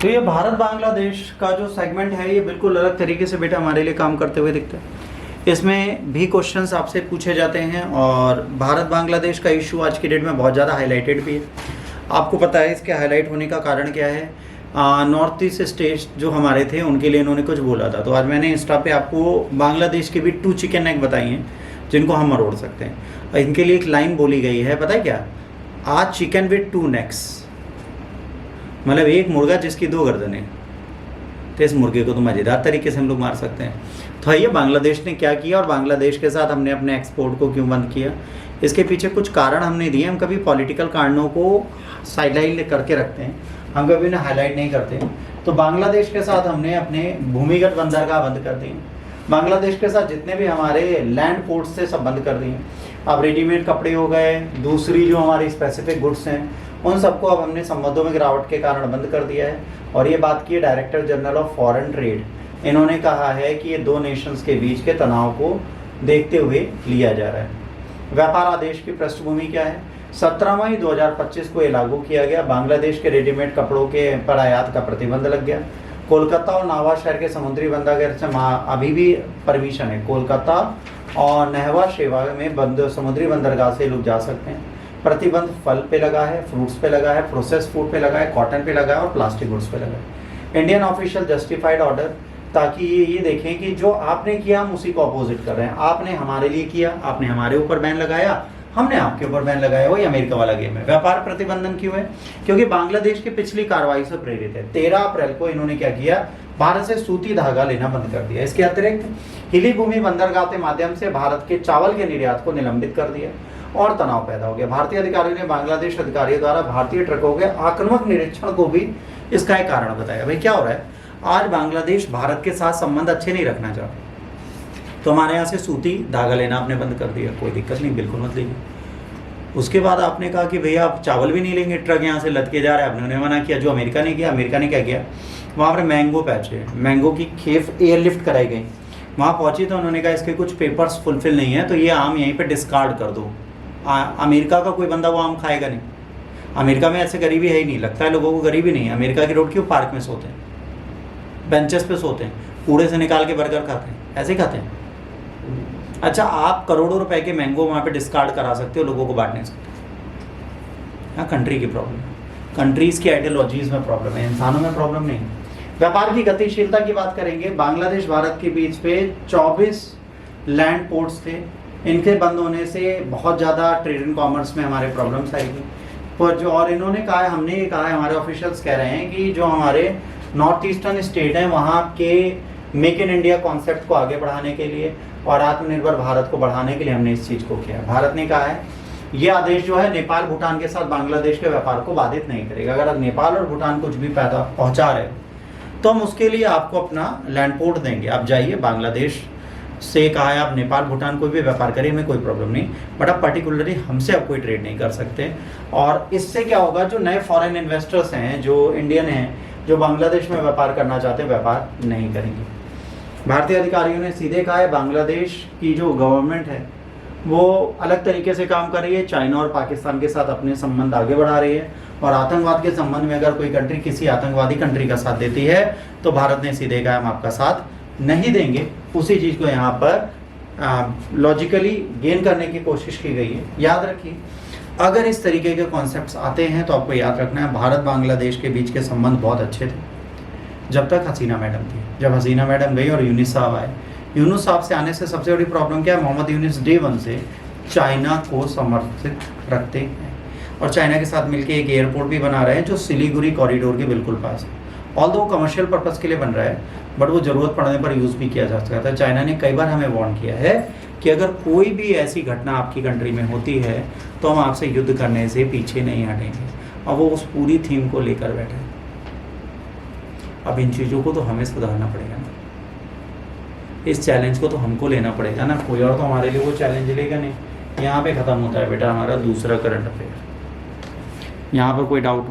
तो ये भारत बांग्लादेश का जो सेगमेंट है ये बिल्कुल अलग तरीके से बेटा हमारे लिए काम करते हुए दिखता है। इसमें भी क्वेश्चंस आपसे पूछे जाते हैं और भारत बांग्लादेश का इशू आज की डेट में बहुत ज़्यादा हाईलाइटेड भी है। आपको पता है इसके हाईलाइट होने का कारण क्या है? नॉर्थ ईस्ट स्टेट्स जो हमारे थे उनके लिए इन्होंने कुछ बोला था। तो आज मैंने इंस्टा पे आपको बांग्लादेश के भी 2 चिकन नेक बताई हैं जिनको हम मरोड़ सकते हैं। और इनके लिए एक लाइन बोली गई है, पता है क्या? आज चिकन विद 2 नेक्स, मतलब एक मुर्गा जिसकी 2 गर्दनें। तो इस मुर्गे को तो मज़ेदार तरीके से हम लोग मार सकते हैं। तो ये बांग्लादेश ने क्या किया और बांग्लादेश के साथ हमने अपने एक्सपोर्ट को क्यों बंद किया, इसके पीछे कुछ कारण हमने दिए। हम कभी पॉलिटिकल कारणों को साइडलाइन करके रखते हैं, हम कभी उन्हें हाईलाइट नहीं करते। तो बांग्लादेश के साथ हमने अपने भूमिगत बंदरगाह बंद कर दिए। बांग्लादेश के साथ जितने भी हमारे लैंड पोर्ट्स थे सब बंद कर दिए। अब रेडीमेड कपड़े हो गए, दूसरी जो हमारी स्पेसिफिक गुड्स हैं उन सबको अब हमने संबंधों में गिरावट के कारण बंद कर दिया है। और ये बात की director general of foreign trade, इन्होंने कहा है कि ये 2 नेशंस के बीच के तनाव को देखते हुए लिया जा रहा है। व्यापार आदेश की पृष्ठभूमि क्या है? 17 मई 2025 को ये लागू किया गया। बांग्लादेश के रेडीमेड कपड़ों के पर आयात का प्रतिबंध लग गया। कोलकाता और नावा शहर के समुद्री बंदरगाह से अभी भी परमिशन है। कोलकाता और नहवा शेवा में बंद समुद्री बंदरगाह से लोग जा सकते हैं। प्रतिबंध फल पे लगा है, फ्रूट्स पे लगा है, प्रोसेस फूड पे लगा है, कॉटन पे लगा है और प्लास्टिक गुड्स पे लगा है। इंडियन ऑफिशियल जस्टिफाइड ऑर्डर, ताकि ये देखें कि जो आपने किया हम उसी को अपोजिट कर रहे हैं। आपने हमारे लिए किया, आपने हमारे ऊपर बैन लगाया, हमने आपके ऊपर बैन लगाया। वही अमेरिका वाला गेम है। व्यापार प्रतिबंधन क्यों है? क्योंकि बांग्लादेश की पिछली कार्रवाई से प्रेरित है। 13 अप्रैल को इन्होंने क्या किया? भारत से सूती धागा लेना बंद कर दिया। इसके अतिरिक्त हिली भूमि बंदरगाह के माध्यम से भारत के चावल के निर्यात को निलंबित कर दिया और तनाव पैदा हो गया। भारतीय अधिकारियों ने बांग्लादेश अधिकारियों द्वारा भारतीय ट्रकों के आक्रामक निरीक्षण को भी इसका एक कारण बताया। भाई क्या हो रहा है? आज बांग्लादेश भारत के साथ संबंध अच्छे नहीं रखना चाहता, तो हमारे यहाँ से सूती धागा लेना आपने बंद कर दिया। कोई दिक्कत नहीं, बिल्कुल मत लीजिए। उसके बाद आपने कहा कि भैया आप चावल भी नहीं लेंगे, ट्रक यहाँ से लद के जा रहे हैं, आपने उन्हें मना किया। जो अमेरिका ने किया, अमेरिका ने क्या किया? वहाँ पर मैंगो पैच है, मैंगो की खेप एयरलिफ्ट कराई गई। वहाँ पहुँची तो उन्होंने कहा इसके कुछ पेपर्स फुलफिल नहीं है, तो ये आम यहीं पर डिस्कार्ड कर दो। अमेरिका का कोई बंदा वो आम खाएगा नहीं। अमेरिका में ऐसे गरीबी है ही नहीं, लगता है लोगों को गरीबी नहीं है। अमेरिका के रोड क्यों पार्क में सोते हैं, बेंचेस पे सोते हैं, कूड़े से निकाल के बर्गर खाते हैं, ऐसे खाते हैं। अच्छा, आप करोड़ों रुपए के मैंगो वहाँ पे डिस्कार्ड करा सकते हो, लोगों को बांट नहीं सकते। हाँ, कंट्री की प्रॉब्लम है, कंट्रीज़ की आइडियोलॉजीज़ में प्रॉब्लम है, इंसानों में प्रॉब्लम नहीं। व्यापार की गतिशीलता की बात करेंगे। बांग्लादेश भारत के बीच पे 24 लैंड पोर्ट्स थे। इनके बंद होने से बहुत ज़्यादा ट्रेड एंड कॉमर्स में हमारे प्रॉब्लम्स आएगी। पर जो और इन्होंने कहा है, हमने ये कहा है, हमारे ऑफिशियल्स कह रहे हैं कि जो हमारे नॉर्थ ईस्टर्न स्टेट हैं वहाँ के मेक इन इंडिया कॉन्सेप्ट को आगे बढ़ाने के लिए और आत्मनिर्भर भारत को बढ़ाने के लिए हमने इस चीज़ को किया। भारत ने कहा है ये आदेश जो है नेपाल भूटान के साथ बांग्लादेश के व्यापार को बाधित नहीं करेगा। अगर नेपाल और भूटान कुछ भी पैदा पहुँचा रहे तो हम उसके लिए आपको अपना लैंड पोर्ट देंगे, आप जाइए। बांग्लादेश से कहा है आप नेपाल भूटान कोई भी व्यापार करिए, हमें कोई प्रॉब्लम नहीं, बट आप पर्टिकुलरली हमसे आप कोई ट्रेड नहीं कर सकते। और इससे क्या होगा? जो नए फॉरेन इन्वेस्टर्स हैं, जो इंडियन हैं, जो बांग्लादेश में व्यापार करना चाहते हैं, व्यापार नहीं करेंगे। भारतीय अधिकारियों ने सीधे कहा है बांग्लादेश की जो गवर्नमेंट है वो अलग तरीके से काम कर रही है, चाइना और पाकिस्तान के साथ अपने संबंध आगे बढ़ा रही है। और आतंकवाद के संबंध में अगर कोई कंट्री किसी आतंकवादी कंट्री का साथ देती है तो भारत ने सीधे कहा हम आपका साथ नहीं देंगे। उसी चीज़ को यहाँ पर लॉजिकली गेन करने की कोशिश की गई है। याद रखिए, अगर इस तरीके के कॉन्सेप्ट्स आते हैं तो आपको याद रखना है भारत बांग्लादेश के बीच के संबंध बहुत अच्छे थे जब तक हसीना मैडम थी। जब हसीना मैडम गई और यूनुस साहब आए, यूनुस साहब से आने से सबसे बड़ी प्रॉब्लम क्या है? मोहम्मद यूनुस डे 1 से चाइना को समर्थित रखते हैं और चाइना के साथ मिलकर एक एयरपोर्ट भी बना रहे हैं जो सिलीगुड़ी कॉरिडोर के बिल्कुल पास है। ऑल्दो कमर्शियल पर्पस के लिए बन रहा है, बट वो ज़रूरत पड़ने पर यूज़ भी किया जा सकता है। चाइना ने कई बार हमें वार्न किया है कि अगर कोई भी ऐसी घटना आपकी कंट्री में होती है तो हम आपसे युद्ध करने से पीछे नहीं हटेंगे। और वो उस पूरी थीम को लेकर बैठे हैं। अब इन चीज़ों को तो हमें सुधारना पड़ेगा ना, इस चैलेंज को तो हमको लेना पड़ेगा ना, कोई और तो हमारे लिए वो चैलेंज लेगा नहीं। यहाँ पे ख़त्म होता है बेटा हमारा दूसरा करंट अफेयर। यहाँ पर कोई डाउट